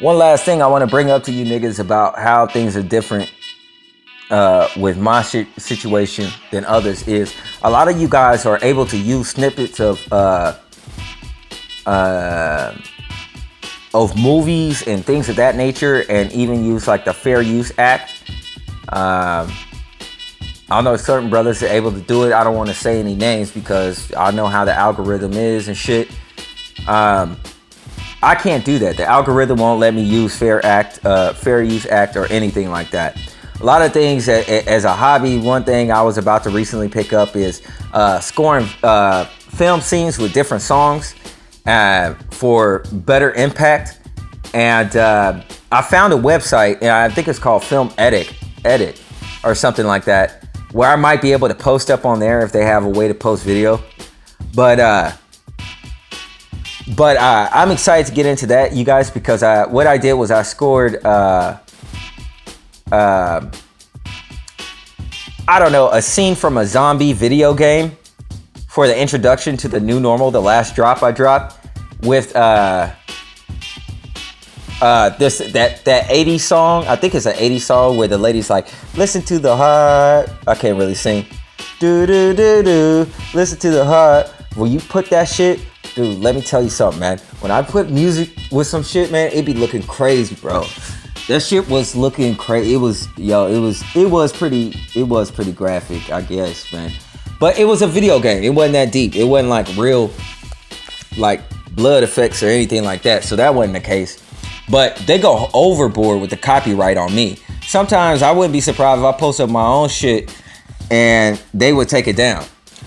One last thing I want to bring up to you niggas about how things are different with my situation than others is a lot of you guys are able to use snippets of movies and things of that nature, and even use like the Fair Use Act. I know certain brothers are able to do it. I don't want to say any names because I know how the algorithm is and shit. I can't do that. The algorithm won't let me use Fair Use Act or anything like that. A lot of things as a hobby, one thing I was about to recently pick up is scoring film scenes with different songs for better impact. And I found a website, and I think it's called Film Edit or something like that, where I might be able to post up on there if they have a way to post video. But I'm excited to get into that, you guys, because what I did was I scored, I don't know, a scene from a zombie video game for the introduction to the new normal, the last drop I dropped, with that 80s song. I think it's an 80s song where the lady's like, listen to the heart. I can't really sing. Do do do do. Listen to the heart. Will you put that shit? Dude, let me tell you something, man. When I put music with some shit, man, it be looking crazy, bro. That shit was looking crazy. It was pretty graphic, I guess, man. But it was a video game. It wasn't that deep. It wasn't like real, like blood effects or anything like that. So that wasn't the case. But they go overboard with the copyright on me. Sometimes I wouldn't be surprised if I post up my own shit and they would take it down.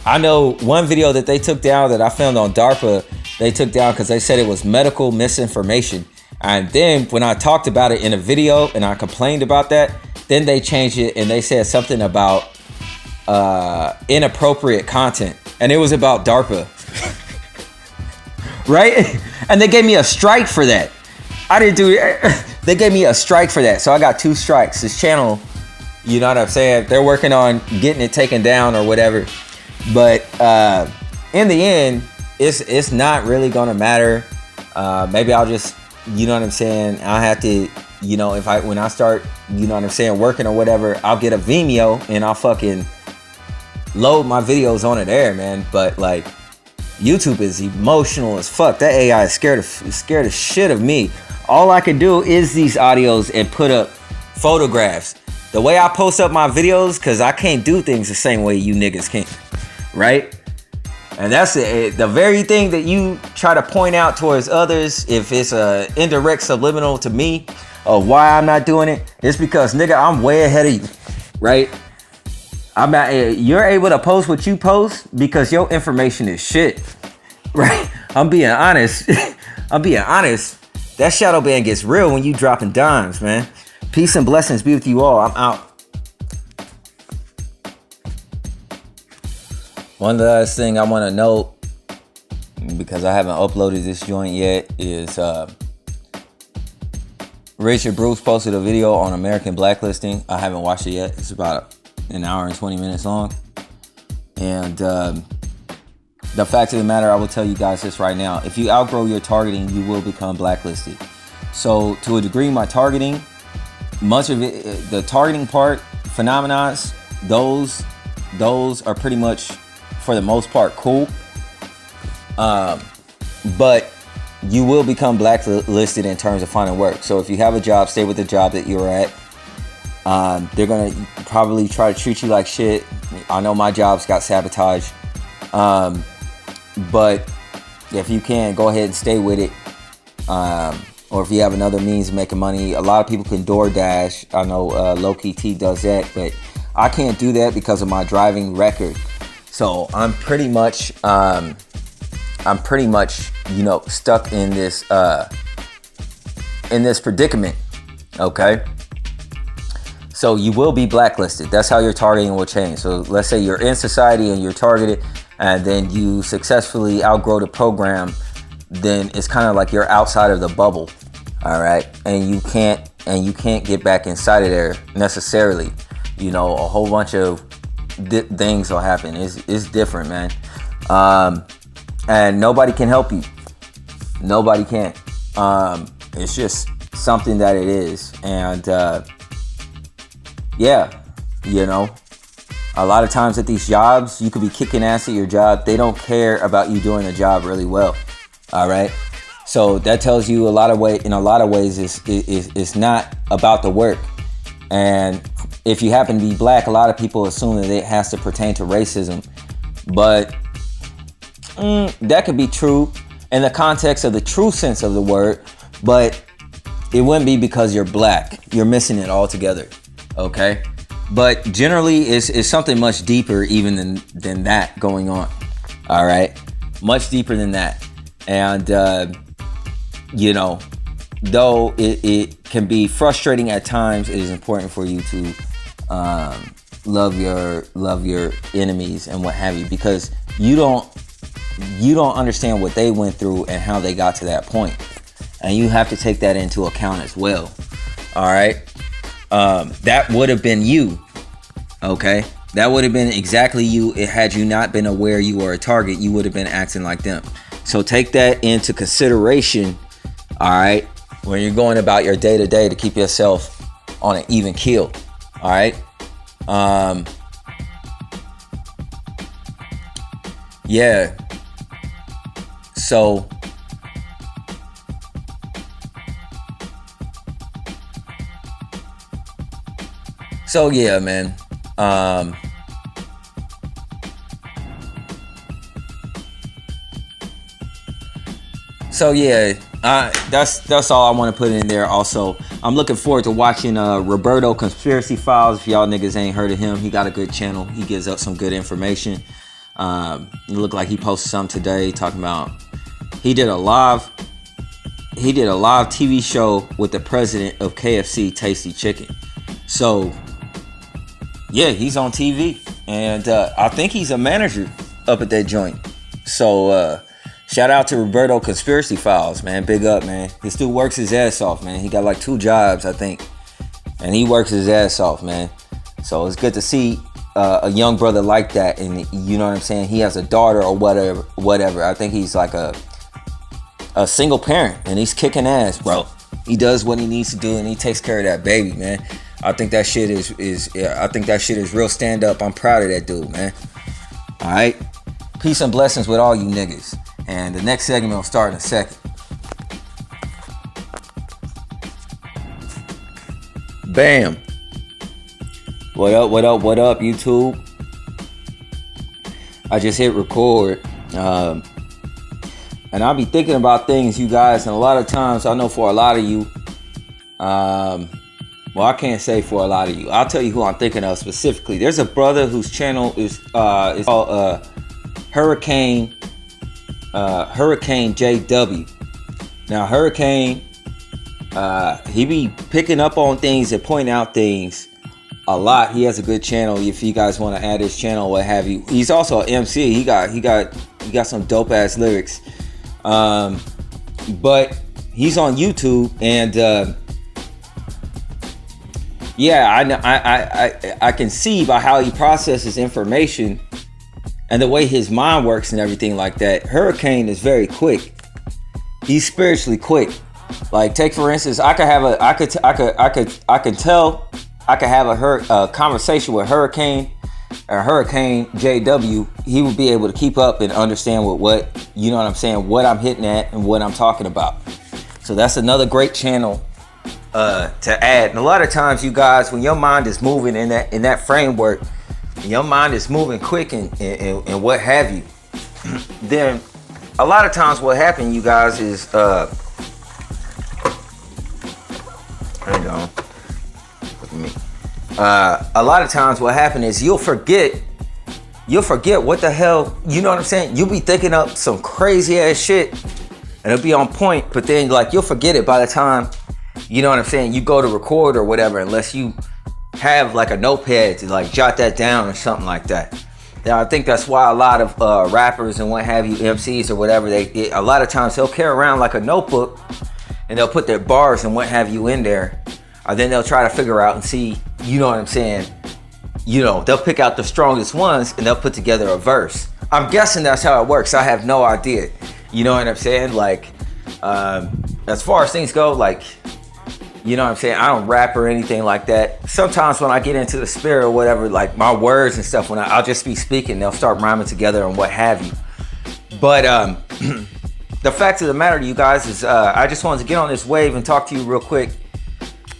I know one video that they took down that I filmed on DARPA, they took down because they said it was medical misinformation. And then when I talked about it in a video and I complained about that, then they changed it and they said something about inappropriate content. And it was about DARPA. Right? And they gave me a strike for that. I didn't do it. They gave me a strike for that. So I got 2 strikes. This channel, you know what I'm saying? They're working on getting it taken down or whatever. But in the end, it's not really gonna matter. Maybe I'll just, you know what I'm saying, I'll have to, you know, when I start, you know what I'm saying, working or whatever, I'll get a Vimeo and I'll fucking load my videos on it there, man. But like, YouTube is emotional as fuck. That AI is scared of shit of me. All I can do is these audios and put up photographs. The way I post up my videos, because I can't do things the same way you niggas can, right? And that's it. The very thing that you try to point out towards others, if it's a indirect subliminal to me of why I'm not doing it, it's because, nigga, I'm way ahead of you, right? I'm not. You're able to post what you post because your information is shit, right? I'm being honest. I'm being honest. That shadow ban gets real when you dropping dimes, man. Peace and blessings be with you all. I'm out. One last thing I want to note, because I haven't uploaded this joint yet, is Richard Bruce posted a video on American blacklisting. I haven't watched it yet. It's about an hour and 20 minutes long. And the fact of the matter, I will tell you guys this right now. If you outgrow your targeting, you will become blacklisted. So to a degree, my targeting, much of it, the targeting part, phenomenons, those are pretty much, for the most part, cool. But you will become blacklisted in terms of finding work. So if you have a job, stay with the job that you're at. They're gonna probably try to treat you like shit. I know my jobs got sabotaged. But if you can, go ahead and stay with it. Or if you have another means of making money, a lot of people can DoorDash. I know Low-Key T does that, but I can't do that because of my driving record. So I'm pretty much, you know, stuck in this predicament. Okay. So you will be blacklisted. That's how your targeting will change. So let's say you're in society and you're targeted, and then you successfully outgrow the program, then it's kind of like you're outside of the bubble. All right. And you can't get back inside of there necessarily. You know, a whole bunch of things will happen. It's different, man. And nobody can help you. Nobody can. It's just something that it is. And yeah, you know, a lot of times at these jobs, you could be kicking ass at your job. They don't care about you doing the job really well. All right. So that tells you in a lot of ways, it's not about the work. And if you happen to be black, a lot of people assume that it has to pertain to racism. But that could be true in the context of the true sense of the word. But it wouldn't be because you're black. You're missing it altogether. Okay. But generally, it's something much deeper even than that going on. All right. Much deeper than that. And, you know, though it can be frustrating at times, it is important for you to love your enemies and what have you, because you don't understand what they went through and how they got to that point, and you have to take that into account as well. All right, that would have been you. Okay, that would have been exactly you. It had you not been aware you were a target, you would have been acting like them. So take that into consideration. All right, when you're going about your day to day to keep yourself on an even keel. All right. Yeah. So yeah, man. So yeah, that's all I want to put in there. Also, I'm looking forward to watching Roberto Conspiracy Files. If y'all niggas ain't heard of him, he got a good channel. He gives up some good information. It looked like he posted something today talking about he did a live TV show with the president of KFC Tasty Chicken. So yeah, he's on TV, and I think he's a manager up at that joint. So shout out to Roberto Conspiracy Files, man. Big up, man. This dude works his ass off, man. He got like 2 jobs, I think. And he works his ass off, man. So it's good to see a young brother like that. And you know what I'm saying? He has a daughter or whatever. I think he's like a single parent, and he's kicking ass, bro. He does what he needs to do, and he takes care of that baby, man. I think that shit is real stand up. I'm proud of that dude, man. All right. Peace and blessings with all you niggas. And the next segment will start in a second. Bam. What up, YouTube? I just hit record. And I'll be thinking about things, you guys. And a lot of times, I know for a lot of you, well, I can't say for a lot of you. I'll tell you who I'm thinking of specifically. There's a brother whose channel is called Hurricane JW. Now Hurricane, he be picking up on things and pointing out things a lot. He has a good channel. If you guys want to add his channel, what have you. He's also an MC. He got some dope ass lyrics. But he's on YouTube, and yeah, I can see by how he processes information and the way his mind works and everything like that. Hurricane is very quick. He's spiritually quick. Like, take for instance, I could have a conversation with Hurricane or Hurricane JW. He would be able to keep up and understand what you know what I'm saying, what I'm hitting at and what I'm talking about. So that's another great channel to add. And a lot of times, you guys, when your mind is moving in that framework, your mind is moving quick and what have you, then a lot of times what happens, you guys, is hang on, look at me. A lot of times what happens is you'll forget what the hell, you know what I'm saying? You'll be thinking up some crazy ass shit and it'll be on point, but then like you'll forget it by the time, you know what I'm saying, you go to record or whatever, unless you have like a notepad to like jot that down or something like that. Now I think that's why a lot of rappers and what have you, MCs or whatever, a lot of times they'll carry around like a notebook and they'll put their bars and what have you in there, or then they'll try to figure out and see, you know what I'm saying, you know, they'll pick out the strongest ones and they'll put together a verse. I'm guessing that's how it works. I have no idea. You know what I'm saying? Like, as far as things go, like, You know what I'm saying? I don't rap or anything like that. Sometimes when I get into the spirit or whatever, like my words and stuff, when I'll just be speaking, they'll start rhyming together and what have you. But the fact of the matter, you guys, is I just wanted to get on this wave and talk to you real quick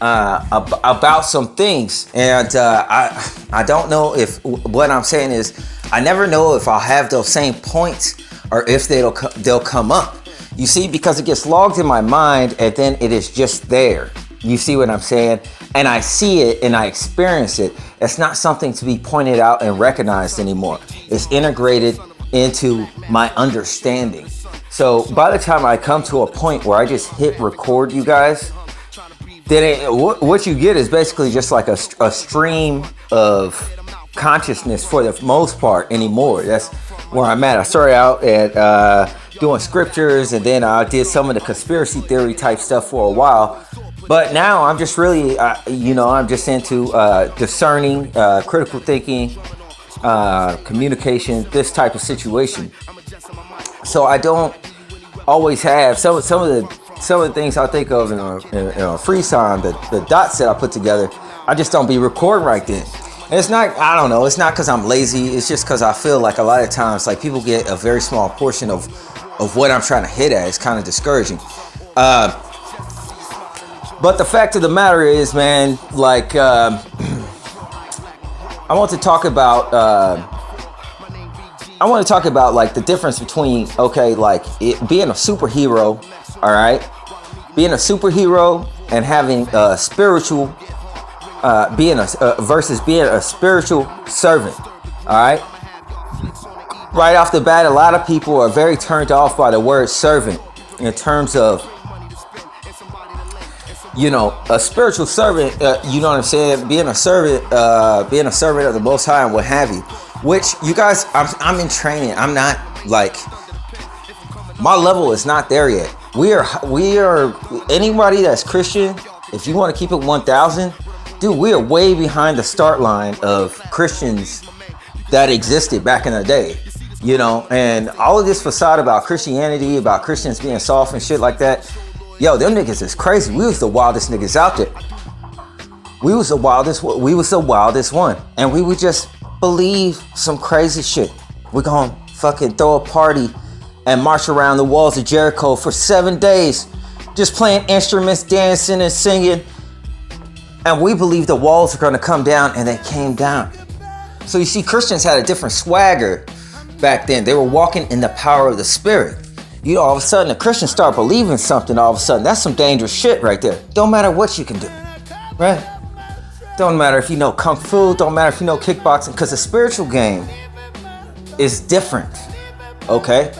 about some things. And I don't know if what I'm saying is, I never know if I'll have those same points or if they'll come up. You see, because it gets logged in my mind and then it is just there. You see what I'm saying? And I see it and I experience it. It's not something to be pointed out and recognized anymore. It's integrated into my understanding. So by the time I come to a point where I just hit record, you guys, then what you get is basically just like a stream of consciousness for the most part anymore. That's where I'm at. I started out at doing scriptures, and then I did some of the conspiracy theory type stuff for a while. But now I'm just really, I'm just into discerning, critical thinking, communication, this type of situation. So I don't always have some of the things I think of in a freestyle, the dots that I put together. I just don't be recording right then. And it's not, I don't know, it's not because I'm lazy. It's just because I feel like a lot of times, like, people get a very small portion of what I'm trying to hit at. It's kind of discouraging. But the fact of the matter is, man, like, I want to talk about like the difference between, okay, like being a superhero, all right, being a superhero and having a spiritual, versus being a spiritual servant, all right. Right off the bat, a lot of people are very turned off by the word servant in terms of, a spiritual servant, you know what I'm saying? Being a servant of the Most High and what have you. Which, you guys, I'm in training. I'm not, like, my level is not there yet. We are anybody that's Christian, if you want to keep it 1,000, dude, we are way behind the start line of Christians that existed back in the day. And all of this facade about Christianity, about Christians being soft and shit like that. Yo, them niggas is crazy. We was the wildest niggas out there. We was the wildest one. And we would just believe some crazy shit. We're gonna fucking throw a party and march around the walls of Jericho for 7 days, just playing instruments, dancing and singing. And we believe the walls are gonna come down, and they came down. So you see, Christians had a different swagger back then. They were walking in the power of the Spirit. All of a sudden, a Christian start believing something, all of a sudden, that's some dangerous shit right there. Don't matter what you can do, right? Don't matter if you know Kung Fu, don't matter if you know kickboxing, because the spiritual game is different, okay?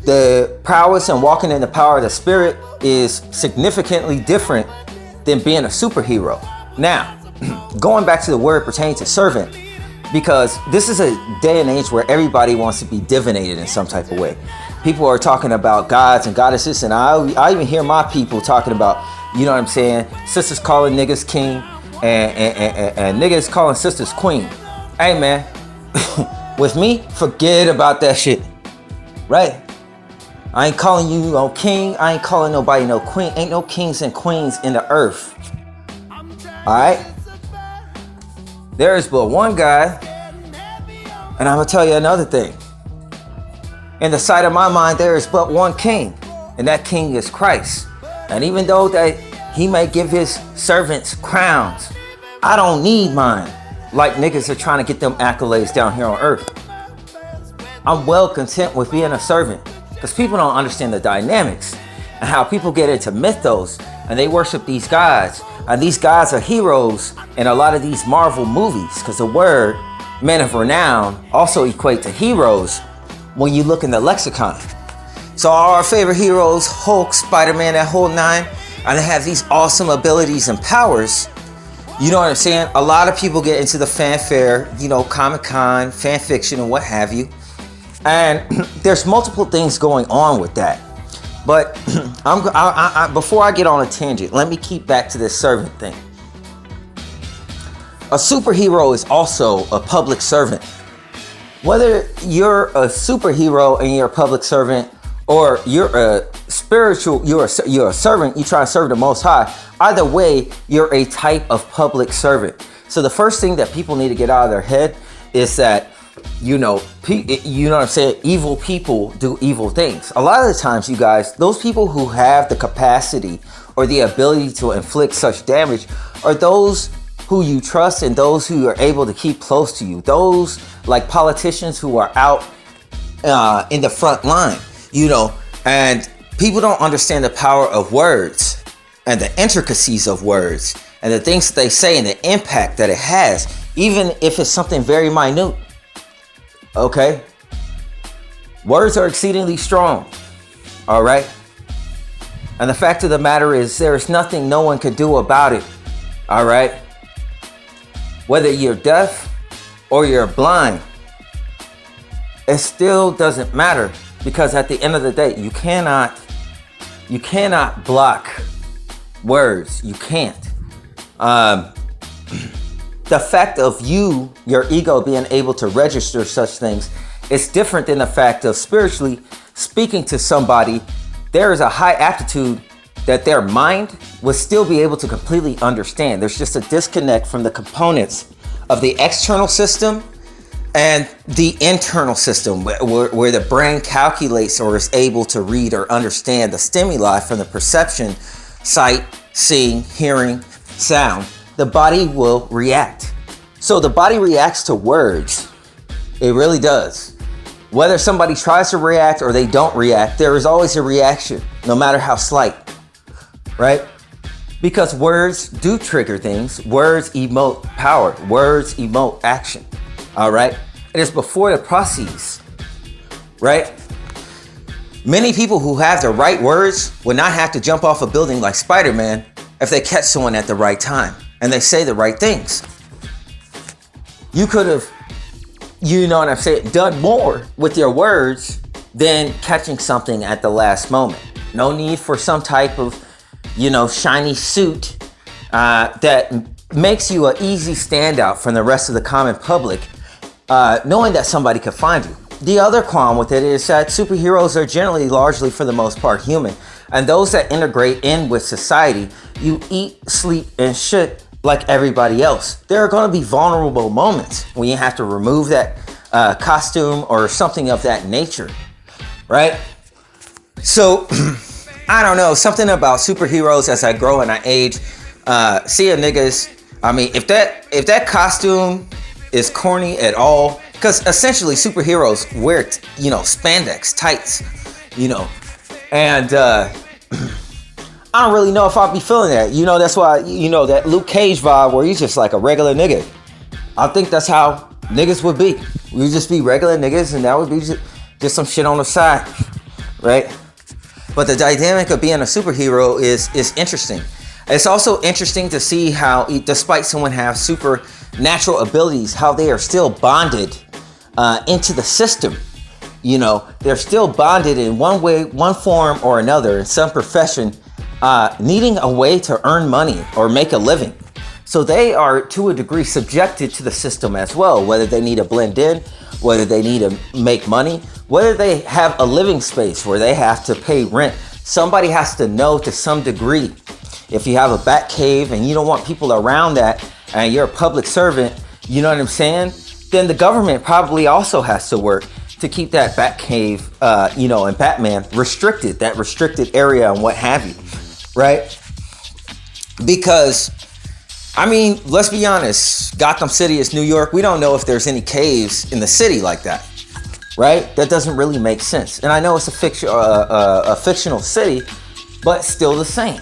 The prowess and walking in the power of the Spirit is significantly different than being a superhero. Now, going back to the word pertaining to servant, because this is a day and age where everybody wants to be divinated in some type of way. People are talking about gods and goddesses, and I even hear my people talking about, you know what I'm saying, sisters calling niggas king and niggas calling sisters queen. Hey, man, with me, forget about that shit, right? I ain't calling you no king. I ain't calling nobody no queen. Ain't no kings and queens in the earth. All right? There is but one God, and I'm going to tell you another thing. In the sight of my mind, there is but one king, and that king is Christ. And even though that he may give his servants crowns, I don't need mine, like niggas are trying to get them accolades down here on earth. I'm well content with being a servant, because people don't understand the dynamics and how people get into mythos and they worship these gods. And these guys are heroes in a lot of these Marvel movies, because the word men of renown also equate to heroes when you look in the lexicon. So all our favorite heroes, Hulk, Spider-Man, that whole nine, and they have these awesome abilities and powers. You know what I'm saying? A lot of people get into the fanfare, Comic-Con, fan fiction, and what have you. And there's multiple things going on with that. But before I get on a tangent, let me keep back to this servant thing. A superhero is also a public servant. Whether you're a superhero and you're a public servant, or you're a spiritual, you're a servant, you try to serve the Most High. Either way, you're a type of public servant. So the first thing that people need to get out of their head is that, you know what I'm saying, evil people do evil things. A lot of the times, you guys, those people who have the capacity or the ability to inflict such damage are those who you trust and those who are able to keep close to you. Those like politicians who are out in the front line, you know, and people don't understand the power of words and the intricacies of words and the things that they say and the impact that it has, even if it's something very minute. Okay? Words are exceedingly strong. All right? And the fact of the matter is, there is nothing no one could do about it. All right? Whether you're deaf or you're blind, it still doesn't matter, because at the end of the day, you cannot block words. You can't. The fact of your ego being able to register such things is different than the fact of spiritually speaking to somebody. There is a high aptitude that their mind will still be able to completely understand. There's just a disconnect from the components of the external system and the internal system, where the brain calculates or is able to read or understand the stimuli from the perception, sight, seeing, hearing, sound. The body will react. So the body reacts to words. It really does. Whether somebody tries to react or they don't react, there is always a reaction, no matter how slight, right? Because words do trigger things. Words emote power. Words emote action. All right? It is before the process, right? Many people who have the right words would not have to jump off a building like Spider-Man if they catch someone at the right time and they say the right things. You could have, you know what I'm saying, done more with your words than catching something at the last moment. No need for some type of, you know, shiny suit that makes you an easy standout from the rest of the common public, knowing that somebody could find you. The other qualm with it is that superheroes are generally largely, for the most part, human. And those that integrate in with society, you eat, sleep, and shit like everybody else. There are going to be vulnerable moments when you have to remove that costume or something of that nature, right? So, I don't know, something about superheroes as I grow and I age, seeing niggas, I mean, if that costume is corny at all, because essentially superheroes wear, you know, spandex tights, you know, and I don't really know if I'll be feeling that. You know, that's why, you know, that Luke Cage vibe where he's just like a regular nigga. I think that's how niggas would be. We'd just be regular niggas, and that would be just some shit on the side, right? But the dynamic of being a superhero is interesting. It's also interesting to see how, despite someone have supernatural abilities, how they are still bonded into the system. You know, they're still bonded in one way, one form or another, in some profession, needing a way to earn money or make a living. So they are, to a degree, subjected to the system as well, whether they need to blend in, whether they need to make money, whether they have a living space where they have to pay rent. Somebody has to know to some degree. If you have a bat cave and you don't want people around that, and you're a public servant, you know what I'm saying? Then the government probably also has to work to keep that bat cave, you know, and Batman restricted, that restricted area and what have you, right? Because, I mean, let's be honest, Gotham City is New York. We don't know if there's any caves in the city like that, right? That doesn't really make sense. And I know it's a fictional city, but still the same.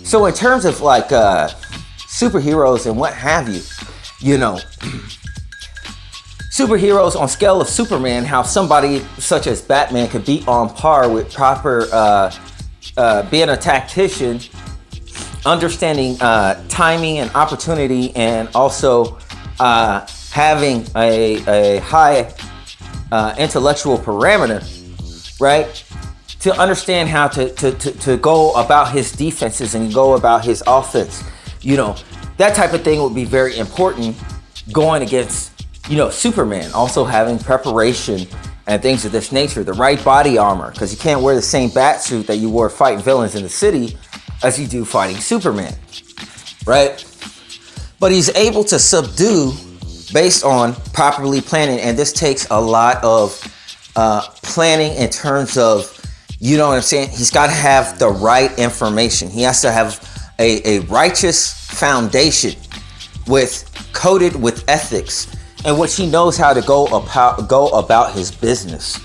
So in terms of like superheroes and what have you, you know, superheroes on scale of Superman, how somebody such as Batman could be on par with proper being a tactician, understanding timing and opportunity, and also having a high intellectual parameter, right? To understand how to go about his defenses and go about his offense. You know, that type of thing would be very important going against, you know, Superman. Also having preparation and things of this nature, the right body armor, because you can't wear the same bat suit that you wore fighting villains in the city as you do fighting Superman, right? But he's able to subdue based on properly planning, and this takes a lot of planning in terms of, you know what I'm saying? He's got to have the right information. He has to have a righteous foundation coated with ethics, in which he knows how to go about his business.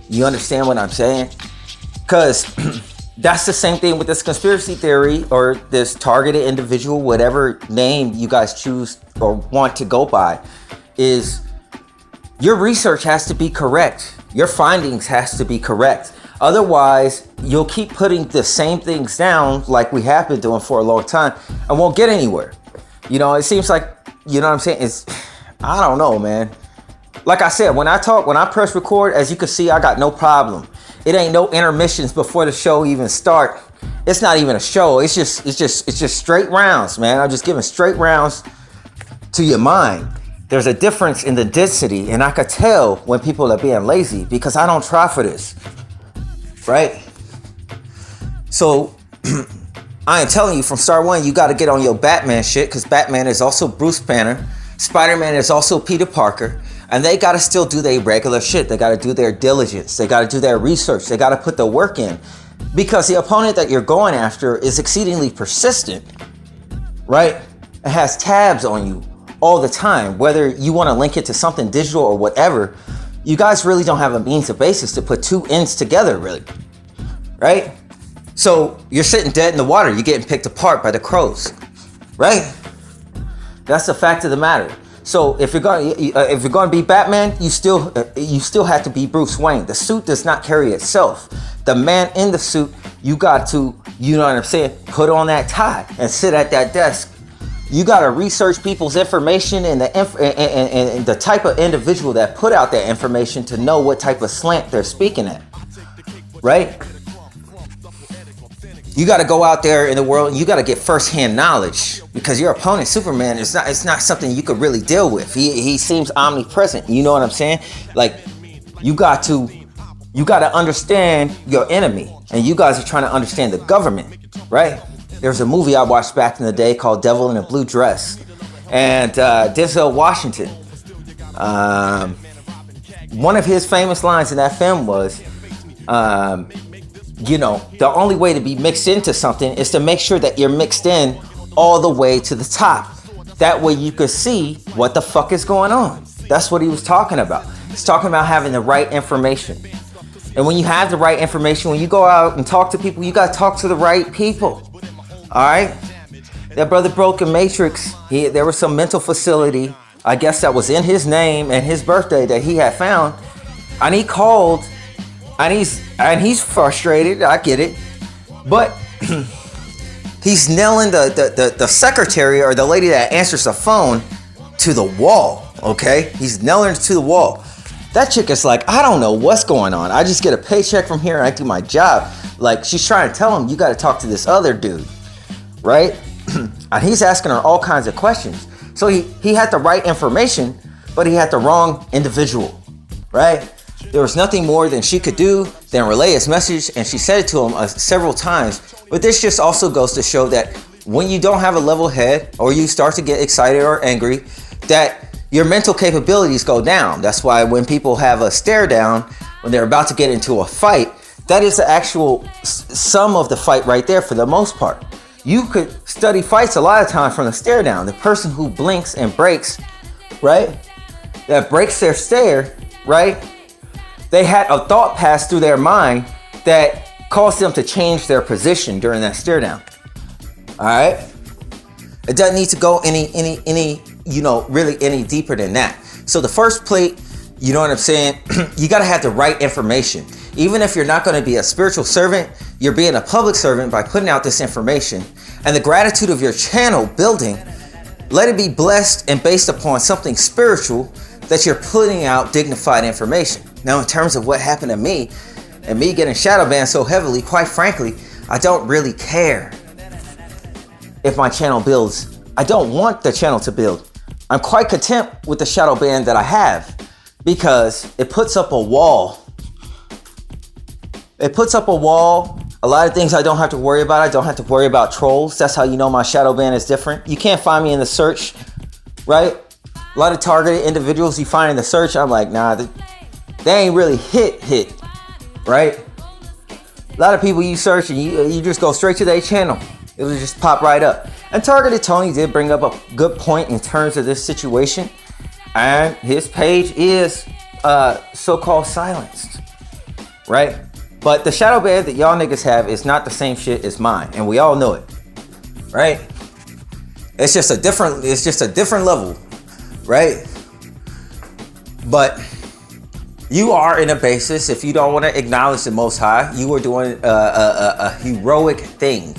You understand what I'm saying? Because that's the same thing with this conspiracy theory or this targeted individual, whatever name you guys choose or want to go by, is your research has to be correct. Your findings has to be correct. Otherwise, you'll keep putting the same things down like we have been doing for a long time and won't get anywhere. You know, it seems like, you know what I'm saying? I don't know, man. Like I said, when I press record, as you can see, I got no problem. It ain't no intermissions before the show even start. It's not even a show. It's just straight rounds, man. I'm just giving straight rounds to your mind. There's a difference in the density, and I could tell when people are being lazy because I don't try for this, right? So I am telling you from start one, you got to get on your Batman shit, because Batman is also Bruce Banner. Spider-Man is also Peter Parker. And they got to still do their regular shit. They got to do their diligence. They got to do their research. They got to put the work in. Because the opponent that you're going after is exceedingly persistent, right? It has tabs on you all the time. Whether you want to link it to something digital or whatever, you guys really don't have a means of basis to put two ends together, really, right? So you're sitting dead in the water. You're getting picked apart by the crows, right? That's the fact of the matter. So if you're going to be Batman, you still have to be Bruce Wayne. The suit does not carry itself. The man in the suit, you got to, you know what I'm saying, put on that tie and sit at that desk. You got to research people's information and the type of individual that put out that information to know what type of slant they're speaking at, right? You got to go out there in the world and you got to get firsthand knowledge, because your opponent, Superman, it's not something you could really deal with. He seems omnipresent. You know what I'm saying? Like, you got to understand your enemy, and you guys are trying to understand the government, right? There's a movie I watched back in the day called Devil in a Blue Dress, and Denzel Washington, one of his famous lines in that film was, you know, the only way to be mixed into something is to make sure that you're mixed in all the way to the top. That way you could see what the fuck is going on. That's what he was talking about. He's talking about having the right information. And when you have the right information, when you go out and talk to people, you got to talk to the right people. All right? That brother Broken Matrix, there was some mental facility, I guess that was in his name and his birthday, that he had found. And he called, and he's frustrated. I get it. But he's nailing the secretary or the lady that answers the phone to the wall, okay? He's nailing her to the wall. That chick is like, I don't know what's going on. I just get a paycheck from here and I do my job. Like, she's trying to tell him, you got to talk to this other dude, right? And he's asking her all kinds of questions. So he had the right information, but he had the wrong individual, right? There was nothing more than she could do than relay his message, and she said it to him several times. But this just also goes to show that when you don't have a level head, or you start to get excited or angry, that your mental capabilities go down. That's why when people have a stare down, when they're about to get into a fight, that is the actual sum of the fight right there for the most part. You could study fights a lot of times from the stare down. The person who blinks and breaks, right? That breaks their stare, right? They had a thought pass through their mind that caused them to change their position during that stare down. All right? It doesn't need to go any, you know, really any deeper than that. So the first plate, you know what I'm saying? You got to have the right information. Even if you're not going to be a spiritual servant, you're being a public servant by putting out this information. And the gratitude of your channel building, let it be blessed and based upon something spiritual that you're putting out dignified information. Now, in terms of what happened to me and me getting shadow banned so heavily, quite frankly, I don't really care if my channel builds. I don't want the channel to build. I'm quite content with the shadow ban that I have. because it puts up a wall. It puts up a wall. A lot of things I don't have to worry about. I don't have to worry about trolls. That's how you know my shadow ban is different. You can't find me in the search, right? A lot of targeted individuals you find in the search, I'm like, nah, they ain't really hit, right? A lot of people you search and you just go straight to their channel. It will just pop right up. And Targeted Tony did bring up a good point in terms of this situation. And his page is so-called silenced, right? But the shadow ban that y'all niggas have is not the same shit as mine, and we all know it, right? It's just a different level, right? But you are in a basis, if you don't want to acknowledge the Most High, you are doing a heroic thing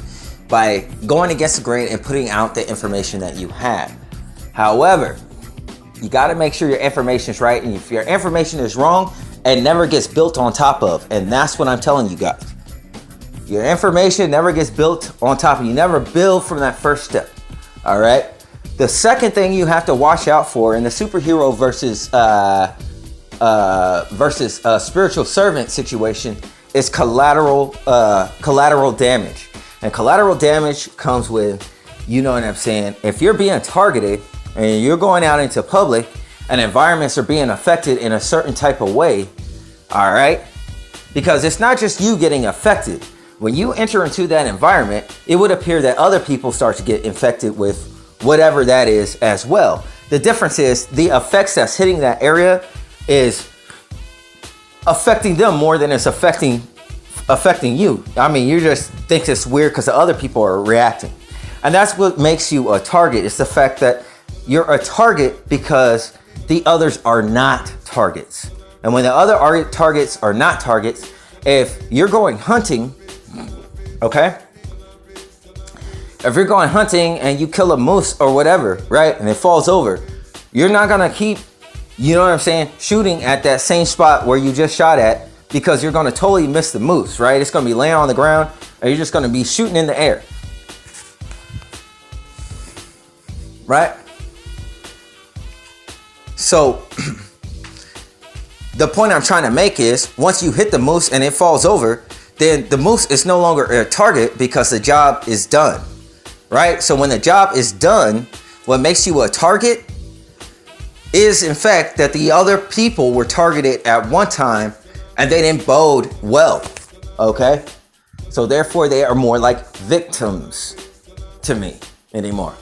by going against the grain and putting out the information that you have. However, you got to make sure your information is right, and if your information is wrong, it never gets built on top of. And that's what I'm telling you guys. Your information never gets built on top of. You never build from that first step. All right. The second thing you have to watch out for in the superhero versus spiritual servant situation is collateral damage. And collateral damage comes with, you know what I'm saying? If you're being targeted and you're going out into public and environments are being affected in a certain type of way, all right? Because it's not just you getting affected. When you enter into that environment, it would appear that other people start to get infected with whatever that is as well. The difference is the effects that's hitting that area is affecting them more than it's affecting you. I mean, you just think it's weird because the other people are reacting. And that's what makes you a target. It's the fact that you're a target because the others are not targets. And when the other targets are not targets, if you're going hunting, okay? If you're going hunting and you kill a moose or whatever, right? And it falls over, you're not gonna keep, you know what I'm saying, shooting at that same spot where you just shot at, because you're gonna totally miss the moose, right? It's gonna be laying on the ground and you're just gonna be shooting in the air. Right? So the point I'm trying to make is once you hit the moose and it falls over, then the moose is no longer a target because the job is done, right? So when the job is done, what makes you a target is in fact that the other people were targeted at one time and they didn't bode well, okay? So therefore they are more like victims to me anymore,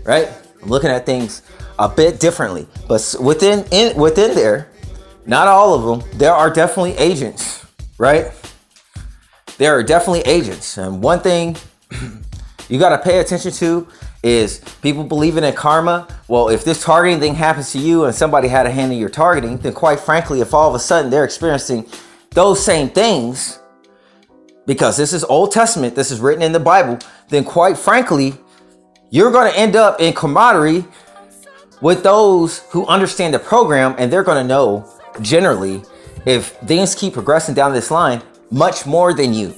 right? I'm looking at things a bit differently, but within there, not all of them, there are definitely agents, right? There are definitely agents. And one thing you got to pay attention to is people believing in karma. Well, if this targeting thing happens to you and somebody had a hand in your targeting, then quite frankly, if all of a sudden they're experiencing those same things, because this is Old Testament, this is written in the Bible, then quite frankly, you're going to end up in camaraderie with those who understand the program, and they're going to know generally, if things keep progressing down this line, much more than you.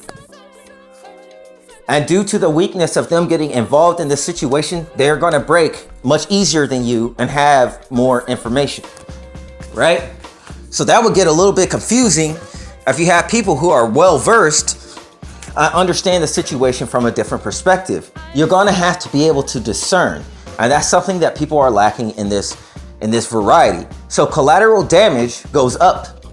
And due to the weakness of them getting involved in this situation, they're going to break much easier than you and have more information, right? So that would get a little bit confusing if you have people who are well versed, understand the situation from a different perspective. You're going to have to be able to discern, and that's something that people are lacking in this variety. So collateral damage goes up,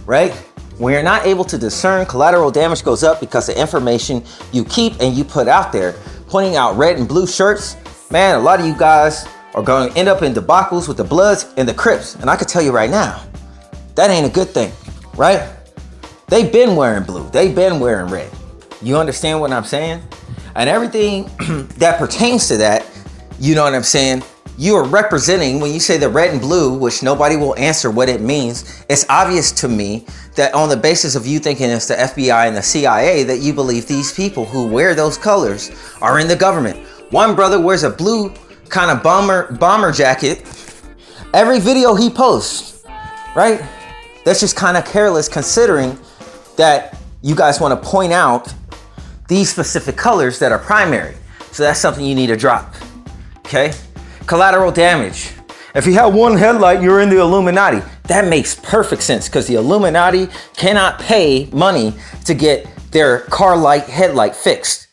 right? When you're not able to discern, collateral damage goes up because the information you keep and you put out there, pointing out red and blue shirts, man, a lot of you guys are going to end up in debacles with the Bloods and the Crips. And I can tell you right now, that ain't a good thing, right? They've been wearing blue. They've been wearing red. You understand what I'm saying? And everything that pertains to that, you know what I'm saying? You are representing, when you say the red and blue, which nobody will answer what it means, it's obvious to me that on the basis of you thinking it's the FBI and the CIA, that you believe these people who wear those colors are in the government. One brother wears a blue kind of bomber jacket every video he posts, right? That's just kind of careless, considering that you guys want to point out these specific colors that are primary. So that's something you need to drop, okay? Collateral damage. If you have one headlight, you're in the Illuminati. That makes perfect sense because the Illuminati cannot pay money to get their car light headlight fixed,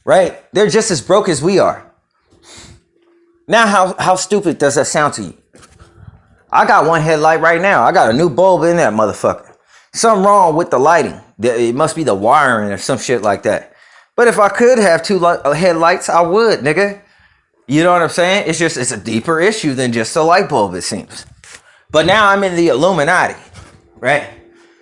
right? They're just as broke as we are. Now, how stupid does that sound to you? I got one headlight right now. I got a new bulb in that motherfucker. Something wrong with the lighting. It must be the wiring or some shit like that. But if I could have two headlights, I would, nigga. You know what I'm saying? It's a deeper issue than just a light bulb, it seems. But now I'm in the Illuminati, right?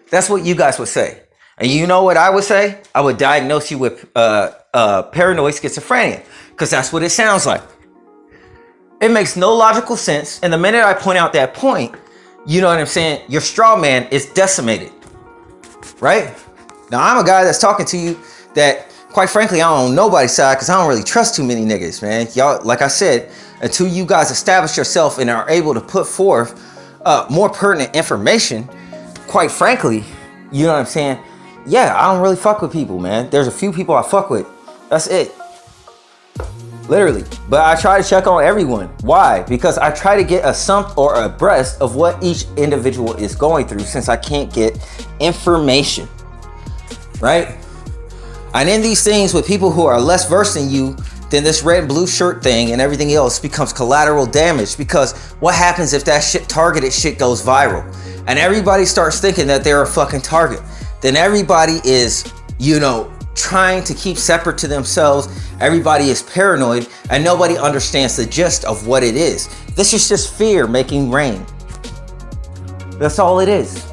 That's what you guys would say. And you know what I would say? I would diagnose you with paranoid schizophrenia, because that's what it sounds like. It makes no logical sense. And the minute I point out that point, you know what I'm saying? Your straw man is decimated, right? Now, I'm a guy that's talking to you that, quite frankly, I don't on nobody's side because I don't really trust too many niggas, man. Y'all, like I said, until you guys establish yourself and are able to put forth more pertinent information, quite frankly, you know what I'm saying? Yeah, I don't really fuck with people, man. There's a few people I fuck with. That's it. Literally. But I try to check on everyone. Why? Because I try to get a sump or abreast of what each individual is going through, since I can't get information, right? And in these things with people who are less versed than you, then this red and blue shirt thing and everything else becomes collateral damage, because what happens if that targeted shit goes viral and everybody starts thinking that they're a fucking target? Then everybody is, you know, trying to keep separate to themselves. Everybody is paranoid and nobody understands the gist of what it is. This is just fear making rain. That's all it is.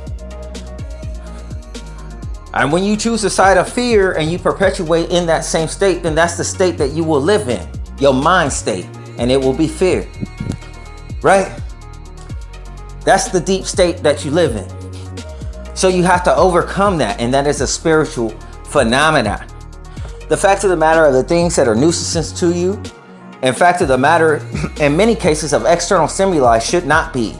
And when you choose the side of fear and you perpetuate in that same state, then that's the state that you will live in, your mind state, and it will be fear, right? That's the deep state that you live in. So you have to overcome that, and that is a spiritual phenomenon. The fact of the matter are the things that are nuisances to you, and fact of the matter, in many cases of external stimuli, should not be.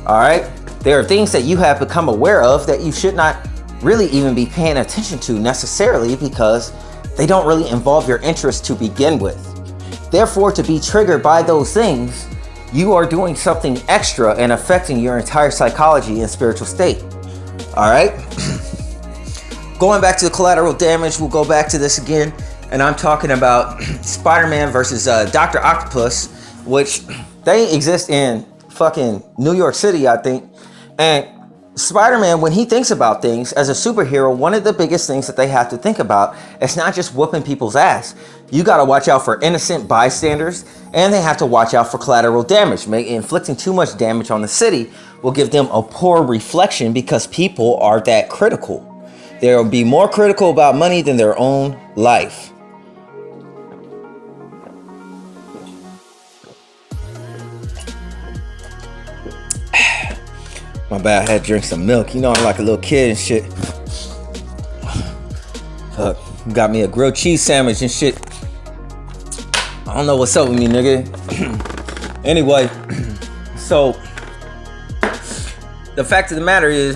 All right? There are things that you have become aware of that you should not really even be paying attention to necessarily, because they don't really involve your interest to begin with. Therefore, to be triggered by those things, you are doing something extra and affecting your entire psychology and spiritual state. All right? Going back to the collateral damage, we'll go back to this again, and I'm talking about Spider-Man versus Dr. Octopus, which they exist in fucking New York City, I think. And Spider-Man, when he thinks about things as a superhero, one of the biggest things that they have to think about is not just whooping people's ass. You got to watch out for innocent bystanders, and they have to watch out for collateral damage. Inflicting too much damage on the city will give them a poor reflection, because people are that critical. They'll be more critical about money than their own life. My bad, I had to drink some milk. You know, I'm like a little kid and shit. Fuck, got me a grilled cheese sandwich and shit. I don't know what's up with me, nigga. Anyway, so the fact of the matter is,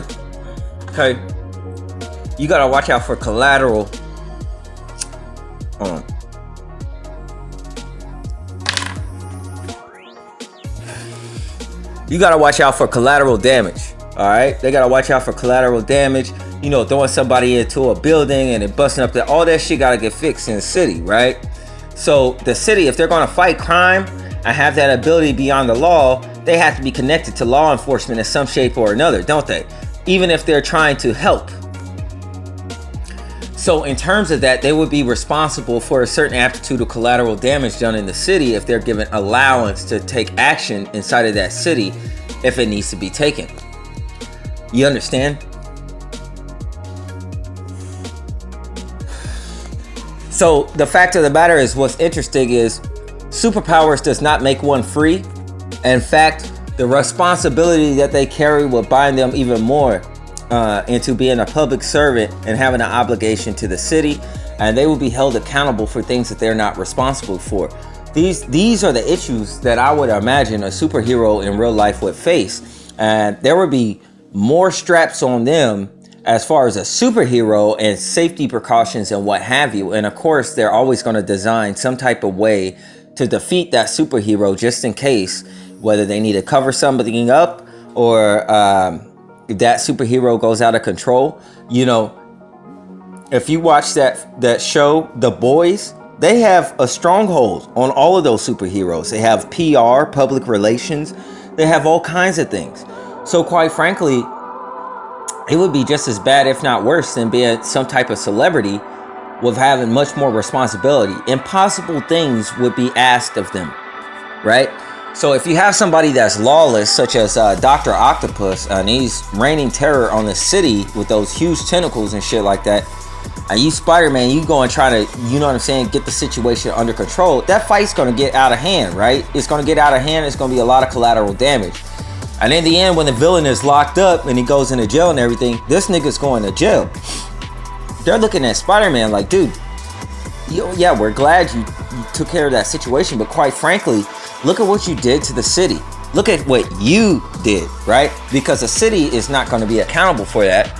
okay, you gotta watch out for collateral. You gotta watch out for collateral damage. All right, they gotta watch out for collateral damage. You know, throwing somebody into a building and it busting up. All that shit gotta get fixed in the city, right? So the city, if they're gonna fight crime and have that ability beyond the law, they have to be connected to law enforcement in some shape or another, don't they? Even if they're trying to help. So in terms of that, they would be responsible for a certain aptitude of collateral damage done in the city if they're given allowance to take action inside of that city if it needs to be taken. You understand? So the fact of the matter is, what's interesting is superpowers does not make one free. In fact, the responsibility that they carry will bind them even more into being a public servant and having an obligation to the city, and they will be held accountable for things that they're not responsible for. These are the issues that I would imagine a superhero in real life would face, and there would be more straps on them as far as a superhero and safety precautions and what have you. And of course, they're always going to design some type of way to defeat that superhero just in case, whether they need to cover something up or if that superhero goes out of control. You know, if you watch that show, The Boys, they have a stronghold on all of those superheroes. They have PR, public relations. They have all kinds of things. So quite frankly, it would be just as bad, if not worse, than being some type of celebrity with having much more responsibility. Impossible things would be asked of them, right? So if you have somebody that's lawless, such as Dr. Octopus, and he's raining terror on the city with those huge tentacles and shit like that, and you Spider-Man, you go and try to, you know what I'm saying, get the situation under control, that fight's going to get out of hand, right? It's going to get out of hand. It's going to be a lot of collateral damage. And in the end, when the villain is locked up and he goes into jail and everything, this nigga's going to jail. They're looking at Spider-Man like, dude, yeah, we're glad you took care of that situation, but quite frankly, look at what you did to the city. Look at what you did, right? Because the city is not going to be accountable for that.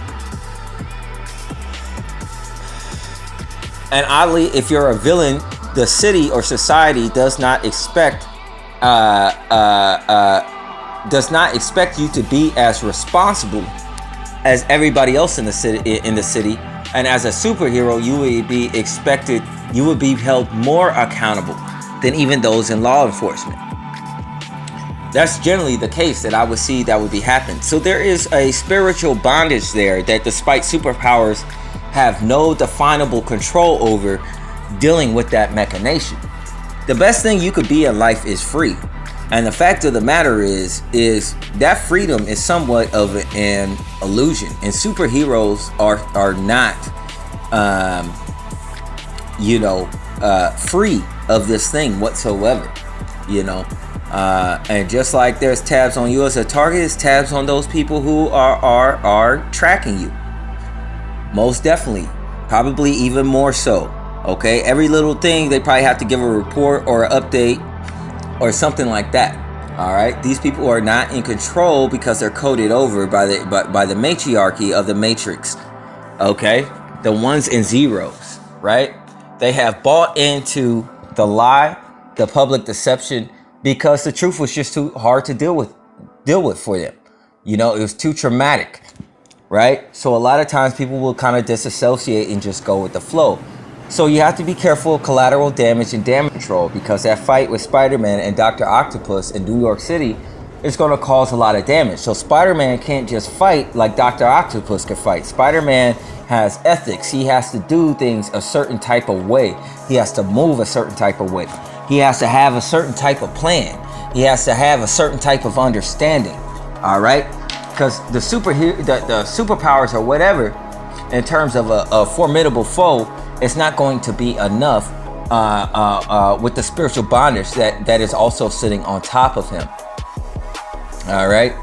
And oddly, if you're a villain, the city or society does not expect you to be as responsible as everybody else in the city. And as a superhero, you would be held more accountable than even those in law enforcement. That's generally the case that I would see that would be happening. So there is a spiritual bondage there that, despite superpowers have no definable control over, dealing with that machination. The best thing you could be in life is free. And the fact of the matter is that freedom is somewhat of an illusion. And superheroes are not, free of this thing whatsoever, you know. And just like there's tabs on you as a target, there's tabs on those people who are tracking you. Most definitely, probably even more so. Okay, every little thing they probably have to give a report or an update or something like that. All right, these people are not in control because they're coded over by the matriarchy of the Matrix. Okay, the ones and zeros, right? They have bought into the lie, the public deception, because the truth was just too hard to deal with for them. You know, it was too traumatic, right? So a lot of times people will kind of disassociate and just go with the flow. So you have to be careful of collateral damage and damage control, because that fight with Spider-Man and Dr. Octopus in New York City is going to cause a lot of damage. So Spider-Man can't just fight like Dr. Octopus can fight. Spider-Man has ethics. He has to do things a certain type of way. He has to move a certain type of way. He has to have a certain type of plan. He has to have a certain type of understanding. All right? Because the superpowers or whatever, in terms of a formidable foe, it's not going to be enough with the spiritual bondage that is also sitting on top of him. All right.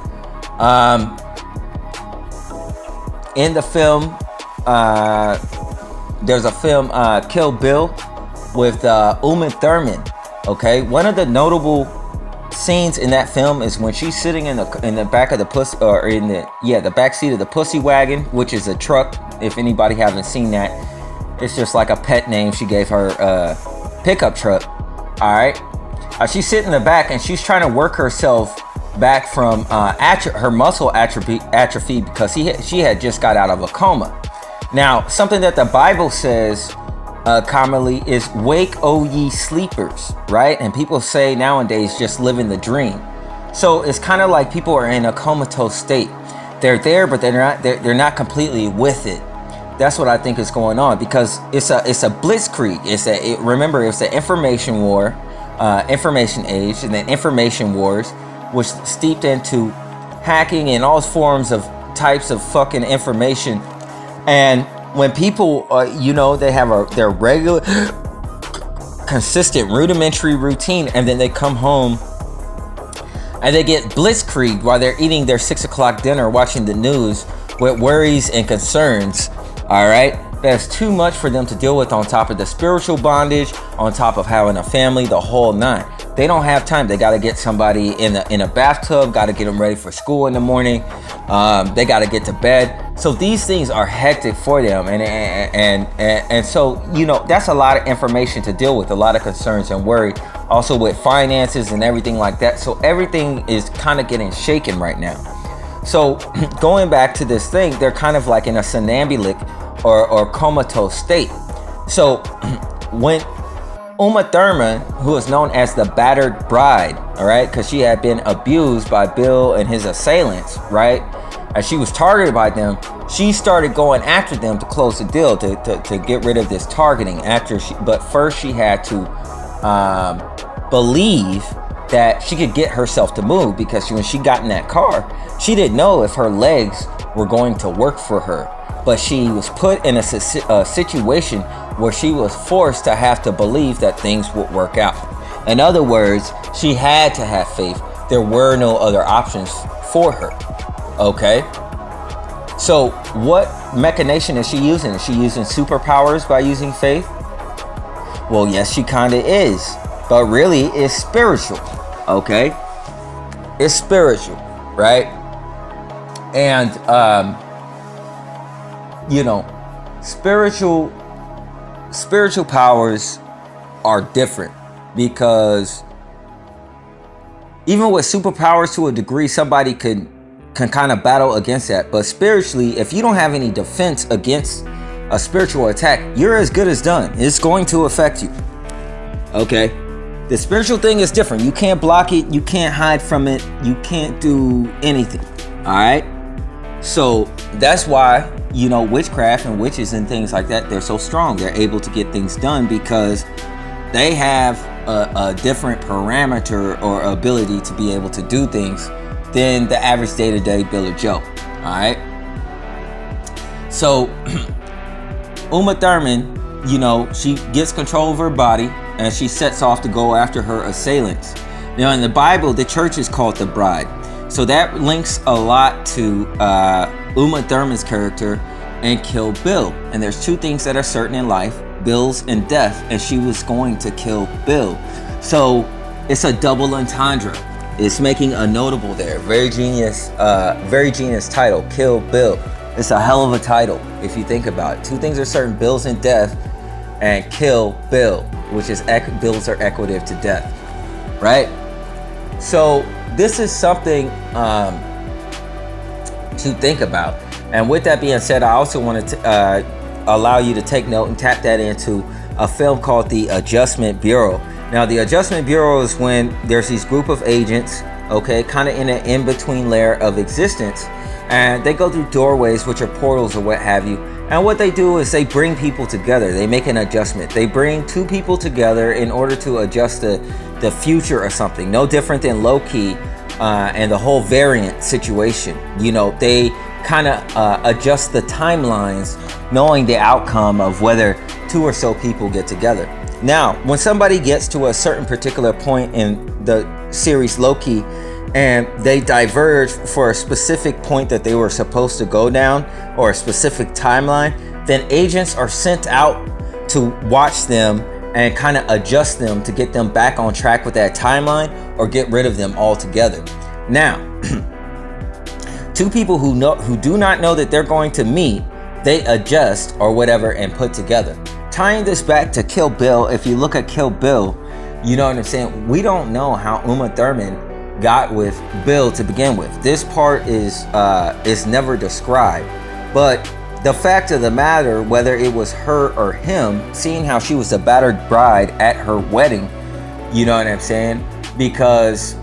In the film, there's a film, Kill Bill, with Uma Thurman. Okay, one of the notable scenes in that film is when she's sitting in the back of the pussy, or in the back seat of the pussy wagon, which is a truck. If anybody haven't seen that, it's just like a pet name she gave her pickup truck. All right, she's sitting in the back and she's trying to work herself back from her muscle atrophy because she had just got out of a coma. Now, something that the Bible says commonly is "Wake, O ye sleepers," right? And people say nowadays just living the dream. So it's kind of like people are in a comatose state. They're there, but they're not completely with it. That's what I think is going on, because it's a blitzkrieg. Remember, it's the information war, information age, and then information wars, which steeped into hacking and all forms of types of fucking information. And when people, they have their regular, consistent, rudimentary routine, and then they come home and they get blitzkrieged while they're eating their 6 o'clock dinner, watching the news with worries and concerns. All right, that's too much for them to deal with, on top of the spiritual bondage, on top of having a family, the whole nine. They don't have time. They got to get somebody in a bathtub, got to get them ready for school in the morning. They got to get to bed. So these things are hectic for them, and so that's a lot of information to deal with, a lot of concerns and worry also with finances and everything like that. So everything is kind of getting shaken right now. So going back to this thing, they're kind of like in a somnambulic or comatose state. So when Uma Thurman, who is known as the battered bride, all right, because she had been abused by Bill and his assailants, right, as she was targeted by them, she started going after them to close the deal, to get rid of this targeting. But first she had to believe that she could get herself to move, because when she got in that car, she didn't know if her legs were going to work for her. But she was put in a situation where she was forced to have to believe that things would work out. In other words, she had to have faith. There were no other options for her. Okay? So what machination is she using? Is she using superpowers by using faith? Well, yes, she kind of is. But really, it's spiritual. Okay? It's spiritual, right? And, spiritual powers are different, because even with superpowers, to a degree, somebody can kind of battle against that. But spiritually, if you don't have any defense against a spiritual attack, you're as good as done. It's going to affect you. Okay? The spiritual thing is different. You can't block it. You can't hide from it. You can't do anything. All right? So that's why, witchcraft and witches and things like that, they're so strong. They're able to get things done because they have a different parameter or ability to be able to do things than the average day-to-day Bill or Joe. All right. So Uma Thurman, she gets control of her body and she sets off to go after her assailants. Now in the Bible, the church is called the bride. So that links a lot to Uma Thurman's character and Kill Bill. And there's two things that are certain in life: Bill's and death. And she was going to kill Bill. So it's a double entendre. It's making a notable there. Very genius title, Kill Bill. It's a hell of a title if you think about it. Two things are certain: Bill's and death, and Kill Bill, which is bills are equative to death, right? So this is something to think about. And with that being said, I also want to allow you to take note and tap that into a film called The Adjustment Bureau. Now, The Adjustment Bureau is when there's these group of agents, okay, kind of in an in-between layer of existence, and they go through doorways, which are portals or what have you. And what they do is they bring people together. They make an adjustment. They bring two people together in order to adjust the future or something. No different than Loki and the whole variant situation. They kind of adjust the timelines, knowing the outcome of whether two or so people get together. Now, when somebody gets to a certain particular point in the series Loki, and they diverge for a specific point that they were supposed to go down, or a specific timeline, then agents are sent out to watch them and kind of adjust them to get them back on track with that timeline, or get rid of them altogether. Now, two people who do not know that they're going to meet, they adjust or whatever and put together. Tying this back to Kill Bill, if you look at Kill Bill, you know what I'm saying? We don't know how Uma Thurman got with Bill to begin with. This part is never described. But the fact of the matter, whether it was her or him, seeing how she was a battered bride at her wedding, you know what I'm saying? Because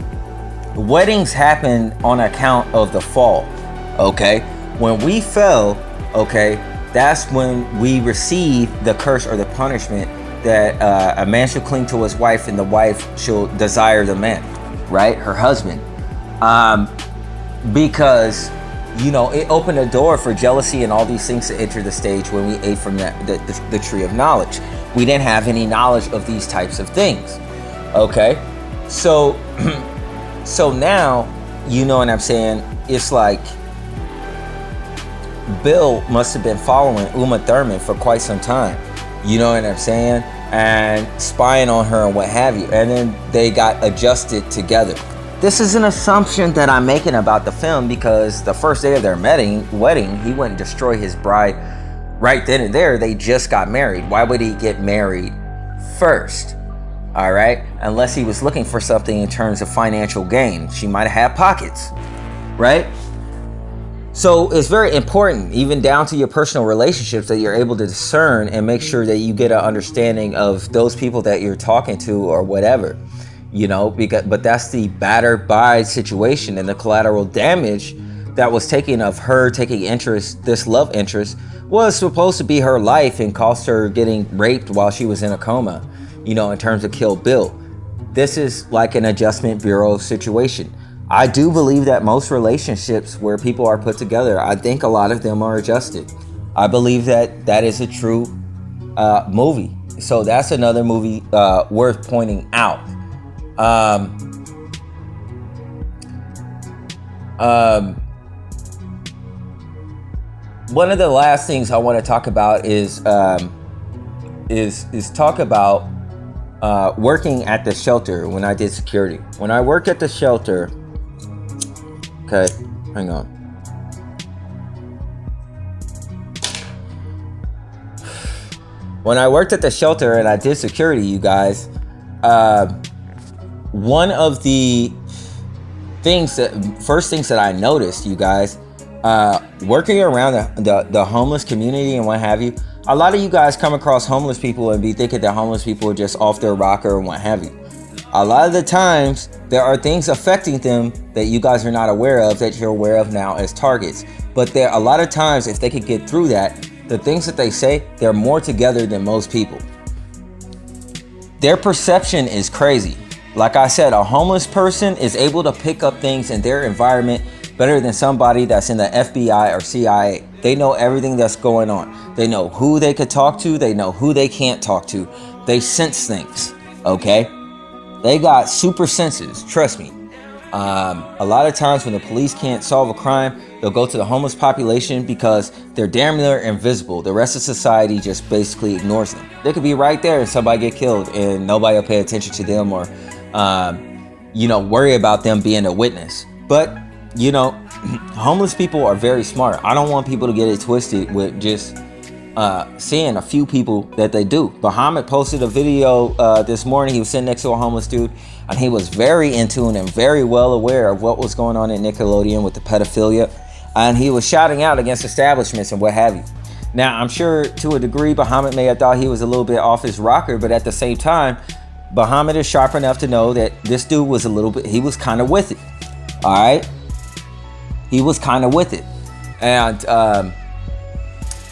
weddings happen on account of the fall, okay? When we fell, okay, that's when we receive the curse or the punishment that a man shall cling to his wife and the wife shall desire the man, right? Her husband. Because, it opened a door for jealousy and all these things to enter the stage when we ate from the tree of knowledge. We didn't have any knowledge of these types of things, okay? So now, you know what I'm saying? It's like Bill must have been following Uma Thurman for quite some time. You know what I'm saying? And spying on her and what have you. And then they got adjusted together. This is an assumption that I'm making about the film, because the first day of their wedding, he wouldn't destroy his bride right then and there. They just got married. Why would he get married first? All right, unless he was looking for something in terms of financial gain. She might have had pockets, right? So it's very important, even down to your personal relationships, that you're able to discern and make sure that you get an understanding of those people that you're talking to or whatever, you know, but that's the battered by situation, and the collateral damage that was taken of her taking interest, this love interest, was supposed to be her life and cost her getting raped while she was in a coma, you know, in terms of Kill Bill. This is like an Adjustment Bureau situation. I do believe that most relationships where people are put together, I think a lot of them are adjusted. I believe that that is a true movie. So that's another movie worth pointing out. One of the last things I want to talk about is talk about working at the shelter when I did security. When I worked at the shelter, okay, hang on. When I worked at the shelter and I did security, you guys, one of the first things that I noticed, you guys, working around the homeless community and what have you, a lot of you guys come across homeless people and be thinking that homeless people are just off their rocker and what have you. A lot of the times, there are things affecting them that you guys are not aware of, that you're aware of now as targets. But there, a lot of times, if they could get through that, the things that they say, they're more together than most people. Their perception is crazy. Like I said, a homeless person is able to pick up things in their environment better than somebody that's in the FBI or CIA. They know everything that's going on. They know who they could talk to. They know who they can't talk to. They sense things, okay? They got super senses, trust me. A lot of times when the police can't solve a crime, they'll go to the homeless population because they're damn near invisible. The rest of society just basically ignores them. They could be right there and somebody get killed and nobody will pay attention to them or, worry about them being a witness. But, homeless people are very smart. I don't want people to get it twisted with just seeing a few people that they do. Muhammad posted a video this morning. He was sitting next to a homeless dude, and he was very in tune and very well aware of what was going on in Nickelodeon with the pedophilia, and he was shouting out against establishments and what have you. Now, I'm sure to a degree, Muhammad may have thought he was a little bit off his rocker, but at the same time, Muhammad is sharp enough to know that this dude was he was kind of with it. All right? He was kind of with it. And,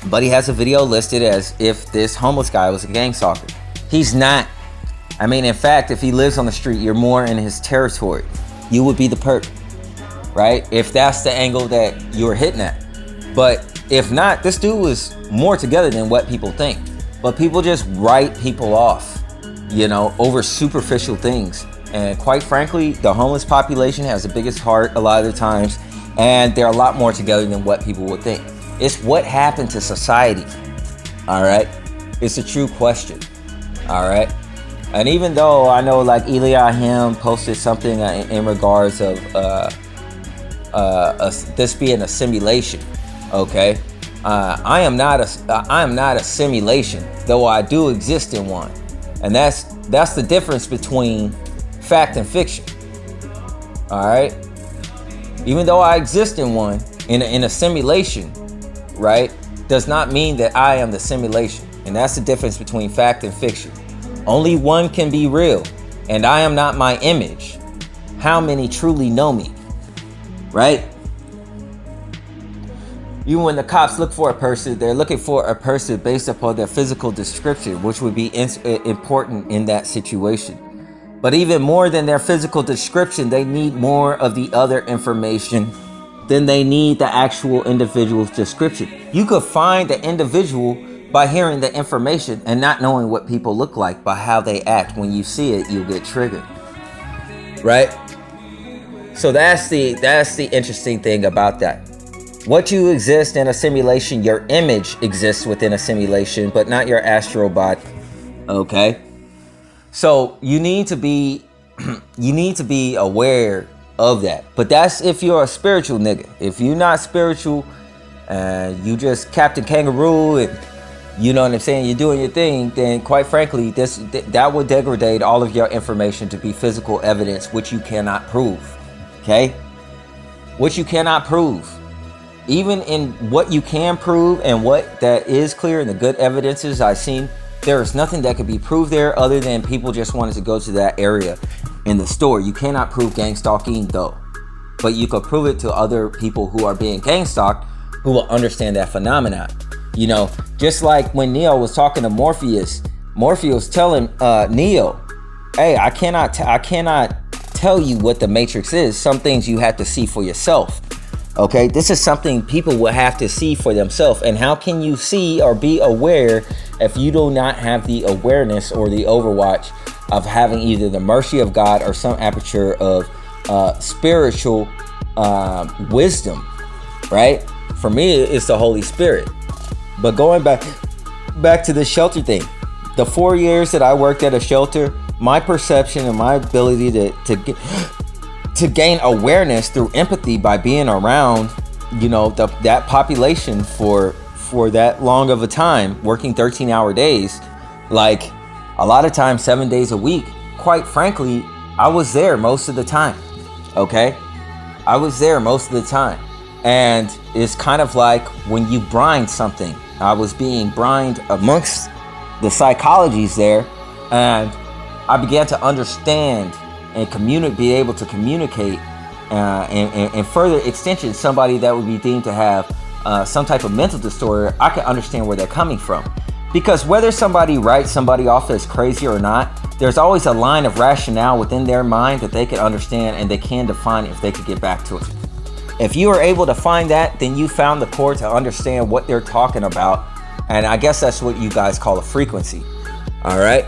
but he has a video listed as if this homeless guy was a gang stalker. He's not. I mean, in fact, if he lives on the street, you're more in his territory. You would be the perp, right? If that's the angle that you're hitting at. But if not, this dude was more together than what people think. But people just write people off, over superficial things. And quite frankly, the homeless population has the biggest heart a lot of the times. And they're a lot more together than what people would think. It's what happened to society. All right. It's a true question. All right. And even though I know like Eliahim posted something in regards of this being a simulation. Okay. I am not a simulation, though I do exist in one. And that's the difference between fact and fiction. All right. Even though I exist in one, in a simulation, right, does not mean that I am the simulation. And that's the difference between fact and fiction. Only one can be real, and I am not my image. How many truly know me? Right? Even when the cops look for a person, they're looking for a person based upon their physical description, which would be important in that situation. But even more than their physical description, they need more of the other information than they need the actual individual's description. You could find the individual by hearing the information and not knowing what people look like by how they act. When you see it, you'll get triggered. Right? So that's the interesting thing about that. What you exist in a simulation, your image exists within a simulation, but not your astral body. Okay? So you need to be aware of that. But that's if you're a spiritual nigga. If you're not spiritual and you just Captain Kangaroo and you know what I'm saying, you're doing your thing, then quite frankly, that would degrade all of your information to be physical evidence, which you cannot prove. Okay? Which you cannot prove. Even in what you can prove and what that is clear in the good evidences I've seen, there is nothing that could be proved there other than people just wanted to go to that area in the store. You cannot prove gang stalking though, but you could prove it to other people who are being gang stalked who will understand that phenomenon. You know, just like when Neo was talking to Morpheus telling Neo, hey, I cannot tell you what the Matrix is. Some things you have to see for yourself. Okay, this is something people will have to see for themselves. And how can you see or be aware if you do not have the awareness or the overwatch of having either the mercy of God or some aperture of spiritual wisdom, right? For me, it's the Holy Spirit. But going back to the shelter thing, the 4 years that I worked at a shelter, my perception and my ability to gain awareness through empathy by being around, you know, that population for that long of a time, working 13-hour days, like a lot of times 7 days a week. Quite frankly, I was there most of the time. Okay, I was there most of the time, and it's kind of like when you brine something. I was being brined amongst the psychologies there, and I began to understand and be able to communicate, and further extension, somebody that would be deemed to have some type of mental disorder. I can understand where they're coming from, because whether somebody writes somebody off as crazy or not, there's always a line of rationale within their mind that they can understand and they can define if they could get back to it. If you are able to find that, then you found the core to understand what they're talking about. And I guess that's what you guys call a frequency. All right.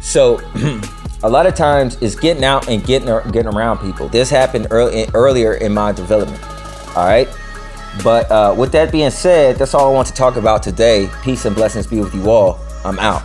So a lot of times it's getting out and getting around people. This happened earlier in my development. All right. But with that being said, that's all I want to talk about today. Peace and blessings be with you all. I'm out.